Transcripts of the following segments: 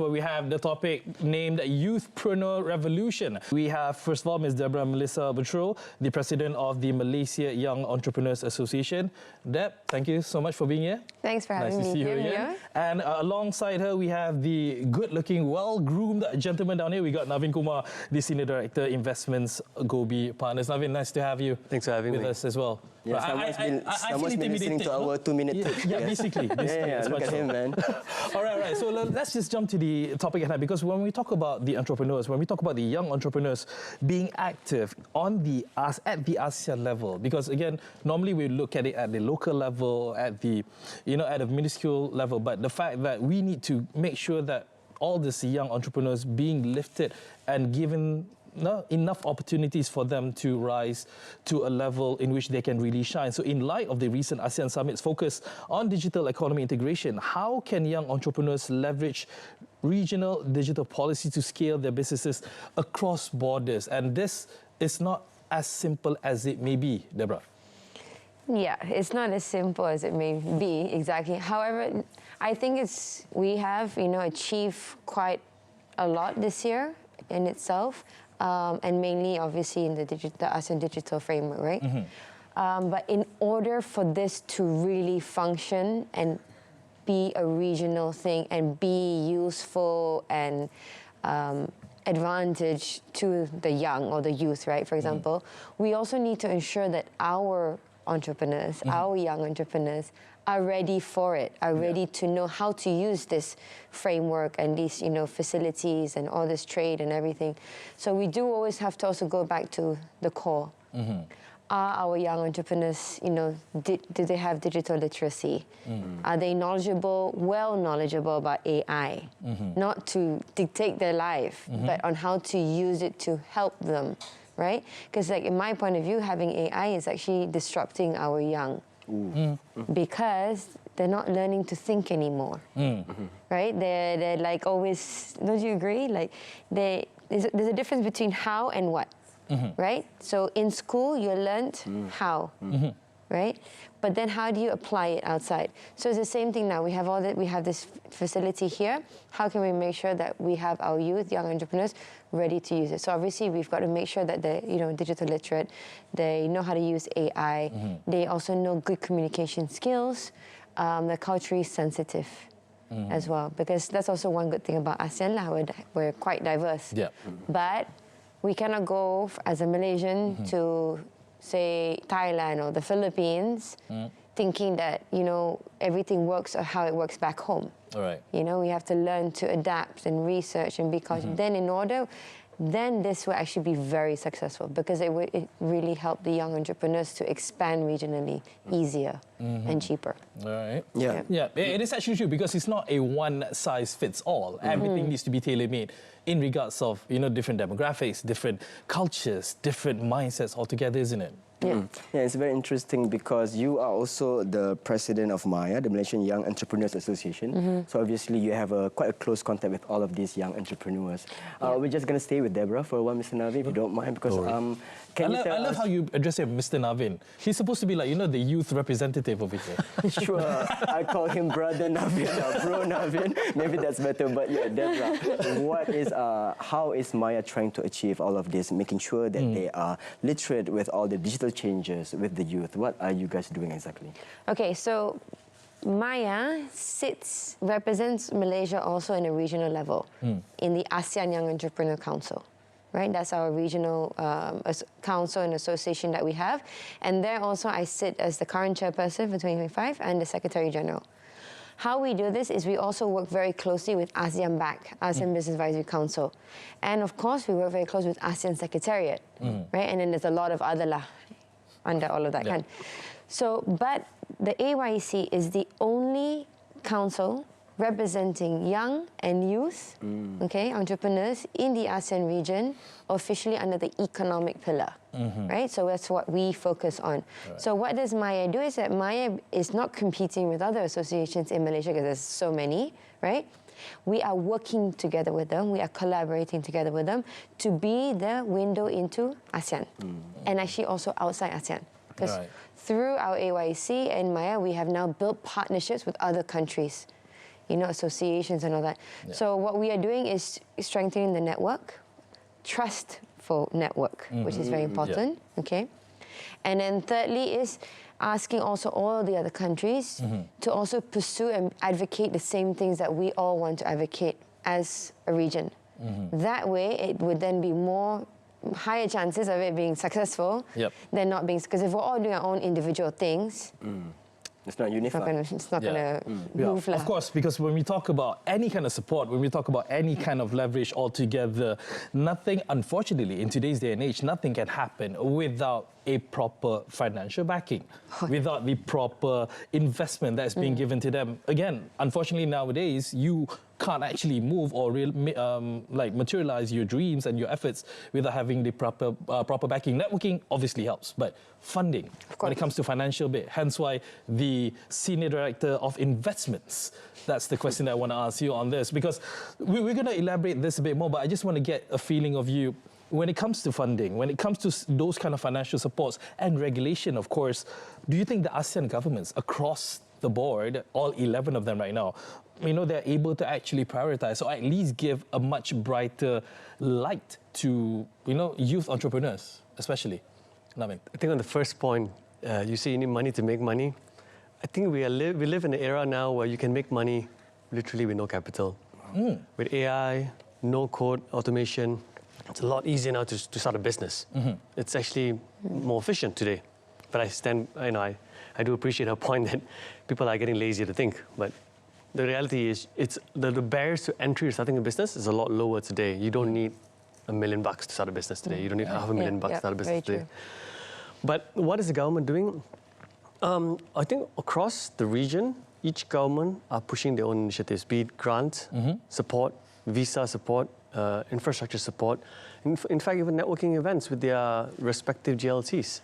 where we have the topic named Youthpreneur Revolution. We have, first of all, Ms. DEBORAH Melissa BOTTREAU, the President of the Malaysia Young Entrepreneurs Association. Deb, thank you so much for being here. Thanks for having me. Nice to see you again. And alongside her, we have the good-looking, well-groomed gentleman down here. We got NAVVIN KUMAR, the Senior Director, Investments, GOBI Partners. NAVVIN, nice to have you. Thanks for having with me. us as well. Yeah, someone's been listening to our 2-minute tip. Yeah, basically. Look at him, man. All right. So let's just jump to the topic at hand, because when we talk about the entrepreneurs, when we talk about the young entrepreneurs being active at the ASEAN level, because again, normally we look at it at the local level, at the at a minuscule level, but the fact that we need to make sure that all these young entrepreneurs being lifted and given enough opportunities for them to rise to a level in which they can really shine. So in light of the recent ASEAN Summit's focus on digital economy integration, how can young entrepreneurs leverage regional digital policy to scale their businesses across borders? And this is not as simple as it may be, DEBORAH. Yeah, it's not as simple as it may be, exactly. However, I think we have achieved quite a lot this year in itself. And mainly, obviously, in the ASEAN digital framework, right? Mm-hmm. But in order for this to really function and be a regional thing and be useful and advantage to the young or the youth, right, for example, we also need to ensure that our entrepreneurs, our young entrepreneurs, are ready for it, are ready to know how to use this framework and these, facilities and all this trade and everything. So we do always have to also go back to the core. Are our young entrepreneurs, do they have digital literacy? Are they well knowledgeable about AI? Not to dictate their life, but on how to use it to help them, right? Because in my point of view, having AI is actually disrupting our young. Because they're not learning to think anymore, right? They're like always, don't you agree? Like there's a difference between how and what, right? So in school, you learned how, right? But then how do you apply it outside? So it's the same thing now. We have this facility here. How can we make sure that we have our youth, young entrepreneurs, ready to use it? So obviously we've got to make sure that they're digital literate, they know how to use AI, they also know good communication skills, they're culturally sensitive as well, because that's also one good thing about ASEAN, we're quite diverse. Yeah. But we cannot go as a Malaysian to, say, Thailand or the Philippines, thinking that, everything works or how it works back home. All right. We have to learn to adapt and research and be cautious. Then this will actually be very successful, because it really help the young entrepreneurs to expand regionally easier and cheaper. All right. Yeah. It is actually true, because it's not a one-size-fits-all. Everything needs to be tailor-made in regards of different demographics, different cultures, different mindsets altogether, isn't it? Yeah, it's very interesting, because you are also the president of MAYA, the Malaysian Young Entrepreneurs Association. So obviously you have quite a close contact with all of these young entrepreneurs. We're just going to stay with DEBORAH for a while, Mr. NAVVIN, if you don't mind, because I love how you address him, Mr. NAVVIN. He's supposed to be like, the youth representative over here. Sure, I call him Brother NAVVIN, Bro NAVVIN. Maybe that's better, but yeah, DEBORAH, how is MAYA trying to achieve all of this, making sure that they are literate with all the digital changes with the youth? What are you guys doing exactly? Okay, so MAYA represents Malaysia also in a regional level in the ASEAN Young Entrepreneur Council. Right, that's our regional council and association that we have. And there also I sit as the current chairperson for 2025 and the Secretary General. How we do this is we also work very closely with ASEAN-BAC, ASEAN Business Advisory Council. And of course, we work very close with ASEAN Secretariat, right? And then there's a lot of other under all of that kind. So, but the AYC is the only council representing young and youth, entrepreneurs in the ASEAN region, officially under the economic pillar, right? So that's what we focus on. Right. So what does MAYA do is that MAYA is not competing with other associations in Malaysia, because there's so many, right? We are working together with them, we are collaborating together with them to be the window into ASEAN, and actually also outside ASEAN. Because through our AYC and MAYA, we have now built partnerships with other countries. associations and all that. So what we are doing is strengthening the network, trustful network, which is very important, okay? And then thirdly is asking also all the other countries to also pursue and advocate the same things that we all want to advocate as a region. That way, it would then be higher chances of it being successful than not being, because if we're all doing our own individual things, it's not unified. It's not gonna move. Of course, because when we talk about any kind of support, when we talk about any kind of leverage altogether, nothing, unfortunately, in today's day and age, nothing can happen without a proper financial backing, without the proper investment that's being given to them. Again, unfortunately, nowadays, you can't actually move or materialize your dreams and your efforts without having the proper backing. Networking obviously helps, but funding, when it comes to financial bit, hence why the Senior Director of Investments, that's the question that I want to ask you on this, because we're going to elaborate this a bit more, but I just want to get a feeling of you. When it comes to funding, when it comes to those kind of financial supports and regulation, of course, do you think the ASEAN governments across the board, all 11 of them right now, they're able to actually prioritize or at least give a much brighter light to, youth entrepreneurs, especially? NAVVIN. I think on the first point, you say you need money to make money. I think we live in an era now where you can make money literally with no capital. With AI, no code, automation, it's a lot easier now to start a business. It's actually more efficient today. But I do appreciate her point that people are getting lazier to think. But the reality is, the barriers to entry to starting a business is a lot lower today. You don't need $1 million to start a business today. You don't need $500,000 to start a business today. But what is the government doing? I think across the region, each government are pushing their own initiatives, be it grant support, visa support, infrastructure support, in fact, even networking events with their respective GLTs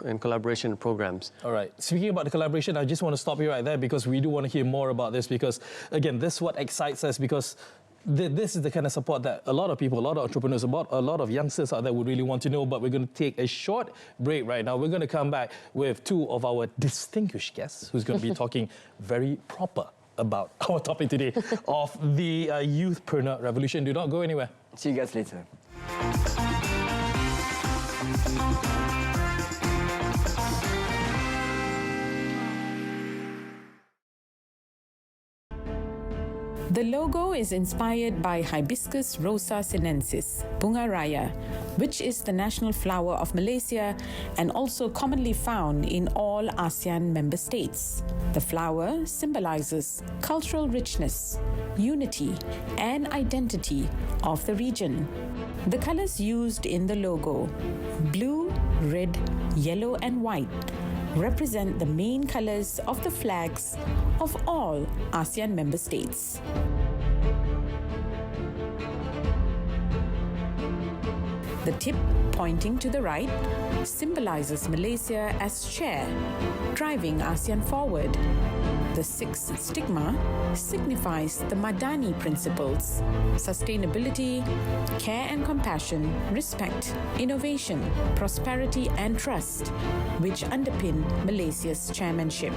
and collaboration programs. All right. Speaking about the collaboration, I just want to stop you right there because we do want to hear more about this because, again, this is what excites us because this is the kind of support that a lot of people, a lot of entrepreneurs, a lot of youngsters out there would really want to know, but we're going to take a short break right now. We're going to come back with two of our distinguished guests who's going to be talking very proper about our topic today of the Youthpreneur revolution. Do not go anywhere. See you guys later. The logo is inspired by Hibiscus rosa sinensis, Bunga Raya, which is the national flower of Malaysia and also commonly found in all ASEAN member states. The flower symbolizes cultural richness, unity, and identity of the region. The colors used in the logo, blue, red, yellow, and white, represent the main colors of the flags of all ASEAN member states. The tip pointing to the right symbolizes Malaysia as chair, driving ASEAN forward. The sixth stigma signifies the Madani principles: sustainability, care and compassion, respect, innovation, prosperity and trust, which underpin Malaysia's chairmanship.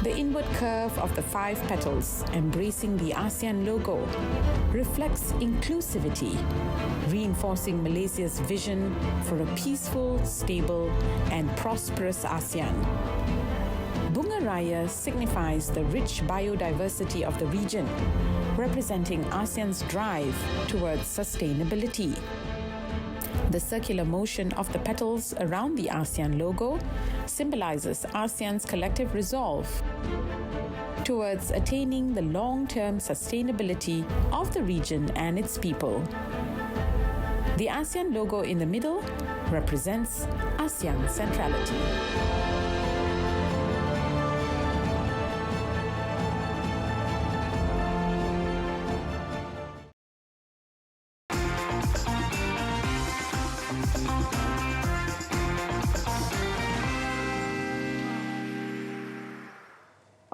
The inward curve of the 5 petals embracing the ASEAN logo reflects inclusivity, reinforcing Malaysia's vision for a peaceful, stable, and prosperous ASEAN. Bunga Raya signifies the rich biodiversity of the region, representing ASEAN's drive towards sustainability. The circular motion of the petals around the ASEAN logo symbolizes ASEAN's collective resolve towards attaining the long-term sustainability of the region and its people. The ASEAN logo in the middle represents ASEAN centrality.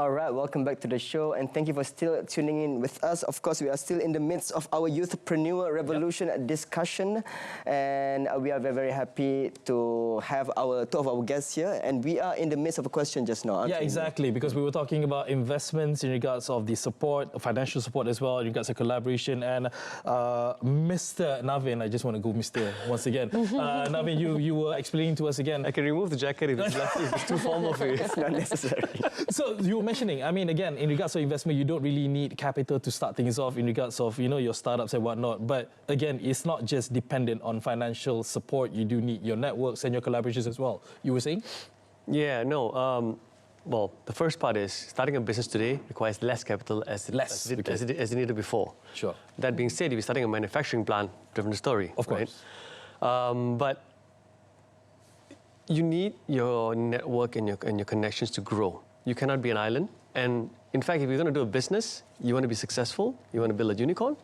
All right, welcome back to the show, and thank you for still tuning in with us. Of course, we are still in the midst of our Youthpreneur Revolution discussion, and we are very, very happy to have two of our guests here, and we are in the midst of a question just now. Yeah, exactly, because we were talking about investments in regards of the support, financial support as well, in regards of collaboration, and Mr. NAVVIN, I just want to go Mr. once again. NAVVIN, you were explaining to us again. I can remove the jacket if it's too formal for you. It's not necessary. So you were mentioning, I mean, again, in regards to investment, you don't really need capital to start things off in regards of, your startups and whatnot. But again, it's not just dependent on financial support. You do need your networks and your collaborations as well. You were saying? Yeah, no. Well, the first part is starting a business today requires less capital as it needed before. Sure. That being said, if you're starting a manufacturing plant, different story. Of course. Right? But you need your network and your connections to grow. You cannot be an island. And in fact, if you're going to do a business, you want to be successful, you want to build a unicorn,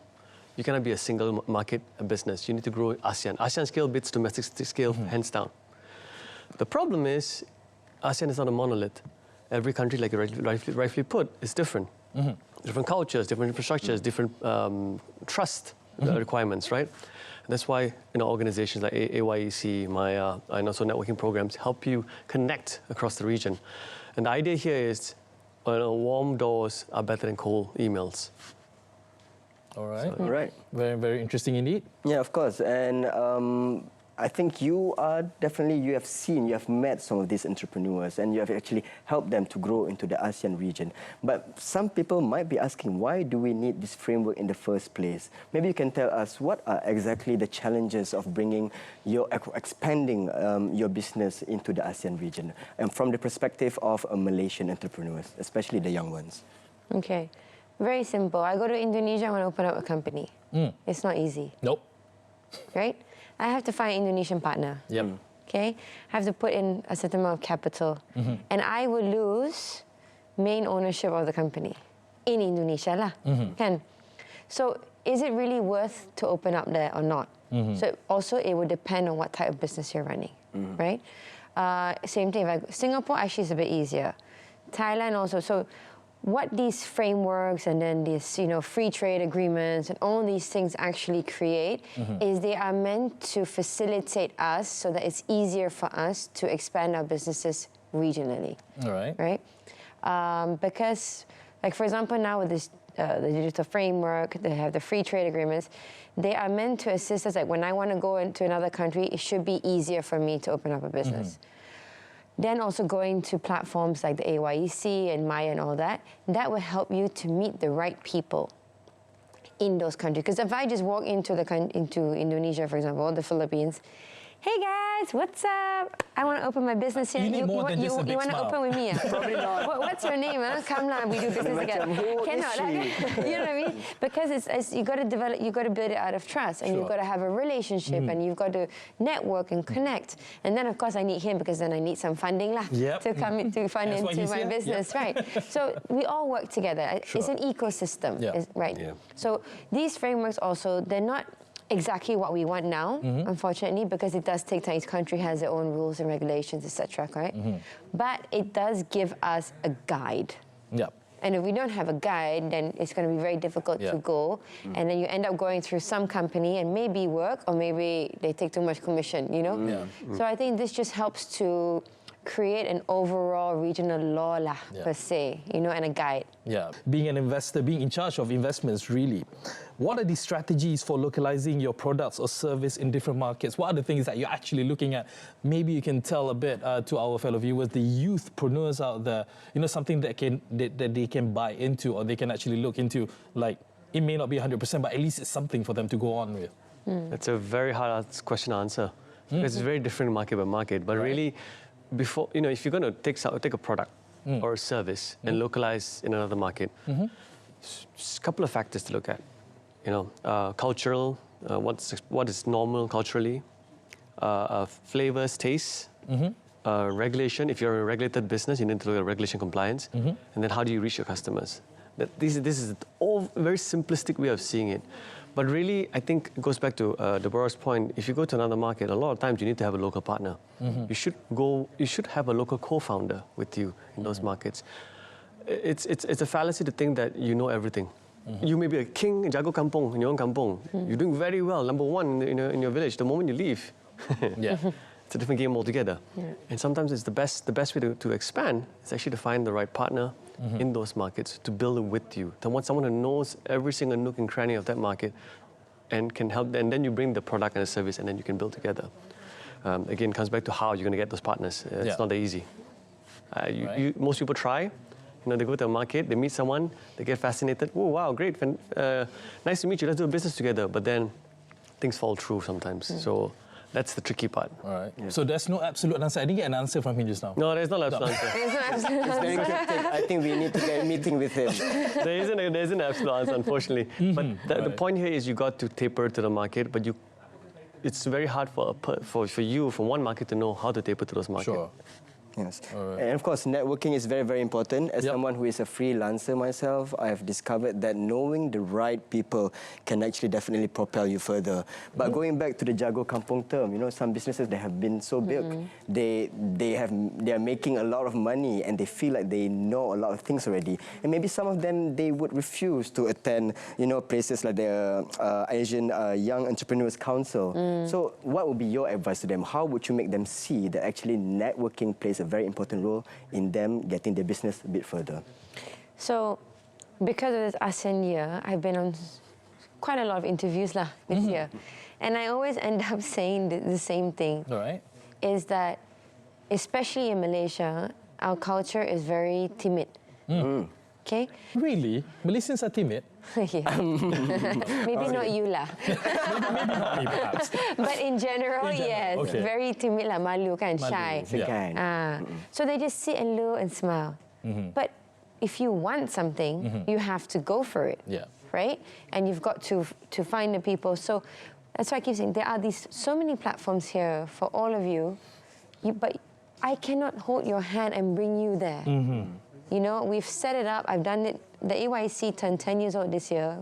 you cannot be a single market business. You need to grow ASEAN. ASEAN scale beats domestic scale, hands down. The problem is, ASEAN is not a monolith. Every country, like you rightfully put, is different. Different cultures, different infrastructures, different trust requirements, right? And that's why organizations like AYEC, Maya, and also networking programs help you connect across the region. And the idea here is, warm doors are better than cold emails. All right. All right. Very, very interesting indeed. Yeah, of course. And I think you have met some of these entrepreneurs, and you have actually helped them to grow into the ASEAN region. But some people might be asking, why do we need this framework in the first place? Maybe you can tell us what are exactly the challenges of expanding your business into the ASEAN region, and from the perspective of Malaysian entrepreneurs, especially the young ones. Okay, very simple. I go to Indonesia, I want to open up a company. It's not easy. Nope. Right? I have to find an Indonesian partner. Yep. Okay? I have to put in a certain amount of capital. And I will lose main ownership of the company in Indonesia lah. Kan? So is it really worth to open up there or not? So also it would depend on what type of business you're running, right? Same thing, Singapore actually is a bit easier. Thailand also. So what these frameworks and then these free trade agreements and all these things actually create is they are meant to facilitate us so that it's easier for us to expand our businesses regionally. All right. Right? Because, like for example, now with this the digital framework, they have the free trade agreements. They are meant to assist us. Like when I want to go into another country, it should be easier for me to open up a business. Then also going to platforms like the AYEC and Maya and all that, that will help you to meet the right people in those countries. Because if I just walk into Indonesia, for example, or the Philippines, hey guys, what's up? I want to open my business here. You need more than just a big want to smile. open with me? Probably not. What's your name? Come lah, we do business together. Who Cannot, is she? you know what I mean? Because you got to develop, you got to build it out of trust, and you've got to have a relationship, and you've got to network and connect. And then of course I need him because then I need some funding lah to come in, to fund into my business, right? So we all work together. It's an ecosystem, right? Yeah. So these frameworks also, they're not exactly what we want now, unfortunately, because it does take time. Each country has their own rules and regulations, etc. Right? But it does give us a guide. Yeah. And if we don't have a guide, then it's going to be very difficult to go. And then you end up going through some company and maybe work, or maybe they take too much commission, So I think this just helps to create an overall regional law per se, and a guide. Yeah, being an investor, being in charge of investments, really. What are the strategies for localizing your products or service in different markets? What are the things that you're actually looking at? Maybe you can tell a bit to our fellow viewers, the youthpreneurs out there, something that they can buy into, or they can actually look into. Like, it may not be 100%, but at least it's something for them to go on with. That's a very hard question to answer. Because it's very different market by market. But really, before, if you're going to take a product or a service and localize in another market, a couple of factors to look at. Cultural, what is normal culturally, flavors, tastes, regulation. If you're a regulated business, you need to look at regulation compliance, and then how do you reach your customers? This is all very simplistic way of seeing it. But really, I think it goes back to DEBORAH's point. If you go to another market, a lot of times you need to have a local partner. You should have a local co-founder with you in those markets. it's a fallacy to think that you know everything. You may be a king in Jago Kampong, in your own kampong. You're doing very well, number one in your village. The moment you leave, Yeah. it's a different game altogether. And sometimes it's the best way to expand is actually to find the right partner in those markets to build it with you. To want someone who knows every single nook and cranny of that market and can help, and then you bring the product and the service and then you can build together. Again, it comes back to how you're going to get those partners. It's not that easy. Most people try. They go to a market, they meet someone, they get fascinated. Oh, wow, great. Nice to meet you. Let's do a business together. But then things fall through sometimes. So that's the tricky part. All right. Yeah. So there's no absolute answer. I didn't get an answer from him just now. No, there's no absolute answer. It's very cryptic. I think we need to get a meeting with him. There isn't an absolute answer, unfortunately. But the point here is you got to taper to the market, but it's very hard for you from one market to know how to taper to those markets. Sure. Yes. And of course, networking is very, very important. As someone who is a freelancer myself, I have discovered that knowing the right people can actually definitely propel you further. But going back to the Jago Kampong term, some businesses that have been so big, they are making a lot of money and they feel like they know a lot of things already. And maybe some of them, they would refuse to attend, places like the Asian Young Entrepreneurs Council. So what would be your advice to them? How would you make them see that actually networking plays a very important role in them getting their business a bit further? So, because of this ASEAN year, I've been on quite a lot of interviews this year. And I always end up saying the same thing. All right. Is that, especially in Malaysia, our culture is very timid. Okay? Really? Malaysians are timid? Yeah. Maybe not you lah. Maybe not me, perhaps. But in general, yes. okay. Very timid lah, malu kan, shy. So they just sit and look and smile. But if you want something, you have to go for it. Yeah. Right? And you've got to find the people. So that's why I keep saying there are so many platforms here for all of you, but I cannot hold your hand and bring you there. We've set it up. I've done it. The AYC turned 10 years old this year.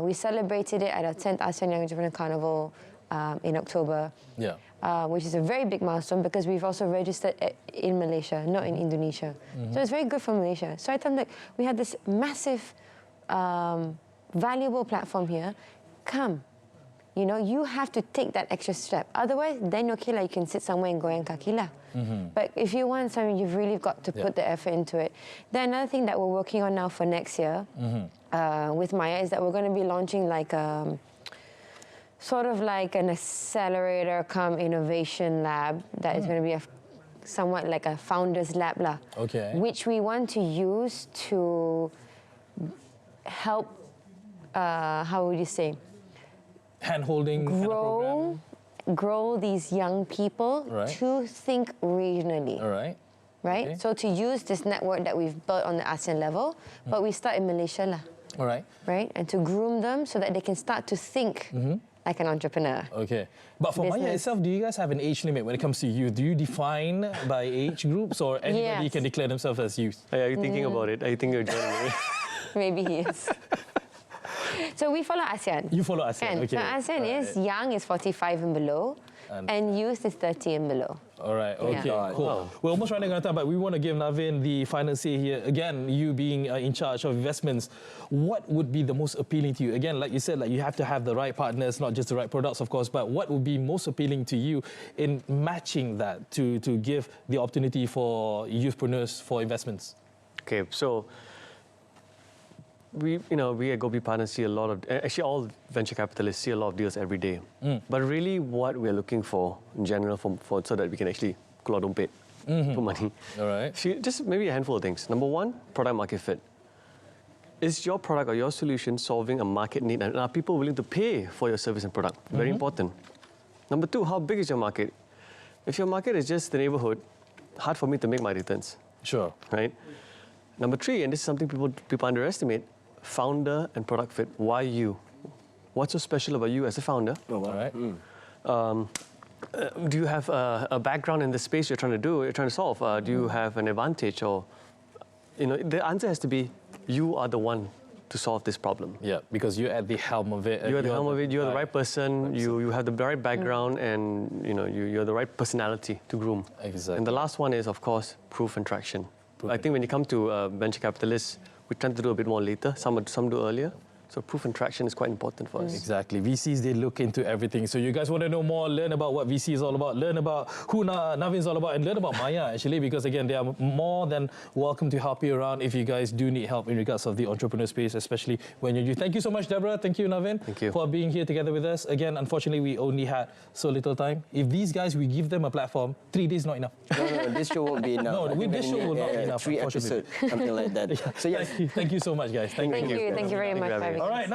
We celebrated it at our 10th ASEAN Young Entrepreneur Carnival in October, which is a very big milestone because we've also registered in Malaysia, not in Indonesia. So it's very good for Malaysia. So I thought that we had this massive, valuable platform here. Come. You have to take that extra step. Otherwise, then okay, you can sit somewhere and goyang kaki lah. But if you want something, you've really got to put the effort into it. Then another thing that we're working on now for next year with Maya is that we're going to be launching sort of like an accelerator cum innovation lab that is going to be somewhat like a founder's lab lah. Okay. Which we want to use to help, how would you say? Hand-holding kind of program. Grow these young people to think regionally. All right. Right? Okay. So to use this network that we've built on the ASEAN level, but we start in Malaysia lah. All right. Right? And to groom them so that they can start to think like an entrepreneur. Okay. But for Maya itself, do you guys have an age limit when it comes to youth? Do you define by age groups or anybody can declare themselves as youth? Hey, are you thinking about it? Are you thinking you're joining me? Maybe he is. So we follow ASEAN. You follow ASEAN, okay. So ASEAN is young is 45 and below, and youth is 30 and below. All right, okay, cool. Wow. We're almost running out of time, but we want to give NAVVIN the final say here. Again, you being in charge of investments, what would be the most appealing to you? Again, like you said, you have to have the right partners, not just the right products, of course, but what would be most appealing to you in matching that to give the opportunity for youthpreneurs for investments? Okay, so we at GOBI Partners see a lot of, actually all venture capitalists see a lot of deals every day. But really what we're looking for in general so that we can actually keluar dompet, put money. All right. Just maybe a handful of things. Number one, product market fit. Is your product or your solution solving a market need and are people willing to pay for your service and product? Very important. Number two, how big is your market? If your market is just the neighborhood, hard for me to make my returns. Sure. Right? Number three, and this is something people underestimate, founder and product fit. Why you? What's so special about you as a founder? Oh, all right. Do you have a background in the space you're trying to solve? Do you have an advantage? Or, the answer has to be, you are the one to solve this problem. Yeah, because you're at the helm of it. You're at the helm of it. You're the right person. You have the right background, and you're the right personality to groom. Exactly. And the last one is, of course, proof and traction. I think when you come to venture capitalists, we tend to do a bit more later. Some do earlier. So proof and traction is quite important for us. Exactly. VCs, they look into everything. So you guys want to know more, learn about what VC is all about, learn about who NAVVIN is all about, and learn about Maya, actually, because, again, they are more than welcome to help you around if you guys do need help in regards of the entrepreneur space, especially when you're new. Thank you so much, Deborah. Thank you, NAVVIN, Thank you. for being here together with us. Again, unfortunately, we only had so little time. If these guys, we give them a platform, 3 days not enough. No, this show won't be enough. No, I think this show will not be enough, 3 unfortunately. episodes, something like that. So yes, Thank you so much, guys. Thank you very much for having us. All right.